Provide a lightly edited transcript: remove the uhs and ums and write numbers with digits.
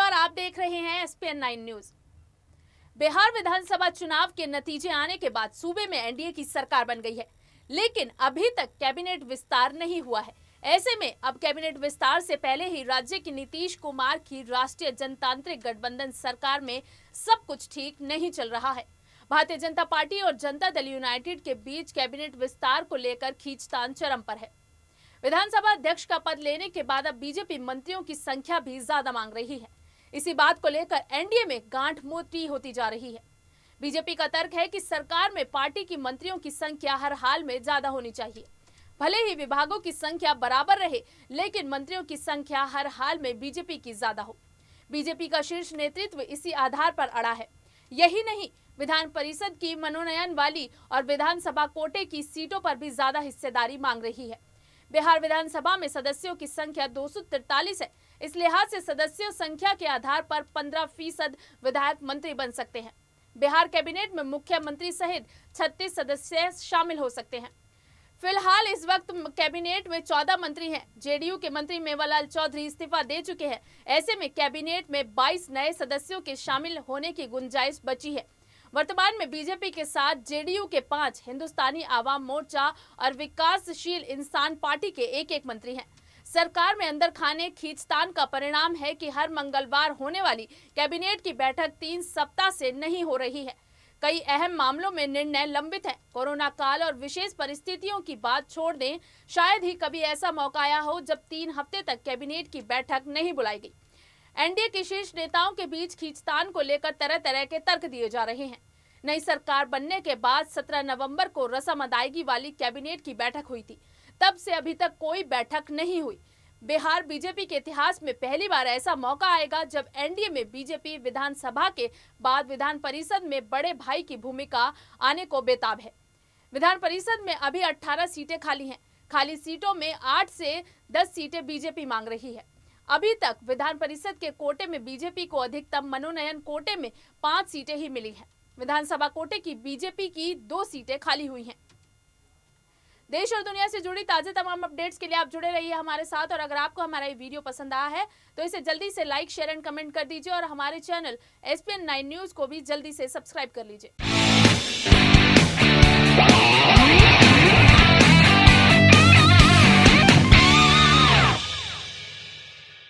नमस्कार, आप देख रहे हैं एसपीएन 9 न्यूज। बिहार विधानसभा चुनाव के नतीजे आने के बाद सूबे में एनडीए की सरकार बन गई है, लेकिन अभी तक कैबिनेट विस्तार नहीं हुआ है। ऐसे में अब कैबिनेट विस्तार से पहले ही राज्य की नीतीश कुमार की राष्ट्रीय जनतांत्रिक गठबंधन सरकार में सब कुछ ठीक नहीं चल रहा है। भारतीय जनता पार्टी और जनता दल यूनाइटेड के बीच कैबिनेट विस्तार को लेकर खींचतान चरम पर है। विधानसभा अध्यक्ष का पद लेने के बाद अब बीजेपी मंत्रियों की संख्या भी ज्यादा मांग रही है। इसी बात को लेकर एनडीए में गांठ मोटी होती जा रही है। बीजेपी का तर्क है कि सरकार में पार्टी की मंत्रियों की संख्या हर हाल में ज्यादा होनी चाहिए। भले ही विभागों की संख्या बराबर रहे, लेकिन मंत्रियों की संख्या हर हाल में बीजेपी की ज्यादा हो। बीजेपी का शीर्ष नेतृत्व इसी आधार पर अड़ा है। यही नहीं, विधान परिषद की मनोनयन वाली और विधानसभा कोटे की सीटों पर भी ज्यादा हिस्सेदारी मांग रही है। बिहार विधानसभा में सदस्यों की संख्या 243 है। इस लिहाज से सदस्यों संख्या के आधार पर 15% विधायक मंत्री बन सकते हैं। बिहार कैबिनेट में मुख्यमंत्री सहित 36 सदस्य शामिल हो सकते हैं। फिलहाल इस वक्त कैबिनेट में 14 मंत्री हैं। जेडीयू के मंत्री मेवालाल चौधरी इस्तीफा दे चुके हैं। ऐसे में कैबिनेट में 22 नए सदस्यों के शामिल होने की गुंजाइश बची है। वर्तमान में बीजेपी के साथ जेडीयू के 5, हिंदुस्तानी आवाम मोर्चा और विकासशील इंसान पार्टी के एक मंत्री हैं। सरकार में अंदर खाने खींचतान का परिणाम है कि हर मंगलवार होने वाली कैबिनेट की बैठक 3 सप्ताह से नहीं हो रही है। कई अहम मामलों में निर्णय लंबित हैं। कोरोना काल और विशेष परिस्थितियों की बात छोड़ दें, शायद ही कभी ऐसा मौका आया हो जब 3 हफ्ते तक कैबिनेट की बैठक नहीं बुलाई गई। एनडीए के शीर्ष नेताओं के बीच खींचतान को लेकर तरह तरह के तर्क दिए जा रहे हैं। नई सरकार बनने के बाद 17 नवंबर को रस्म अदायगी वाली कैबिनेट की बैठक हुई थी। तब से अभी तक कोई बैठक नहीं हुई। बिहार बीजेपी के इतिहास में पहली बार ऐसा मौका आएगा जब एनडीए में बीजेपी विधानसभा के बाद विधान परिषद में बड़े भाई की भूमिका आने को बेताब है। विधान परिषद में अभी 18 सीटें खाली हैं। खाली सीटों में 8 से 10 सीटें बीजेपी मांग रही है। अभी तक विधान परिषद के कोटे में बीजेपी को अधिकतम मनोनयन कोटे में 5 सीटें ही मिली हैं। विधानसभा कोटे की बीजेपी की 2 सीटें खाली हुई हैं। देश और दुनिया से जुड़ी ताजे तमाम अपडेट्स के लिए आप जुड़े रहिए हमारे साथ। और अगर आपको हमारा ये वीडियो पसंद आया है तो इसे जल्दी से लाइक, शेयर एंड कमेंट कर दीजिए और हमारे चैनल एसपीएन 9 न्यूज को भी जल्दी से सब्सक्राइब कर लीजिए।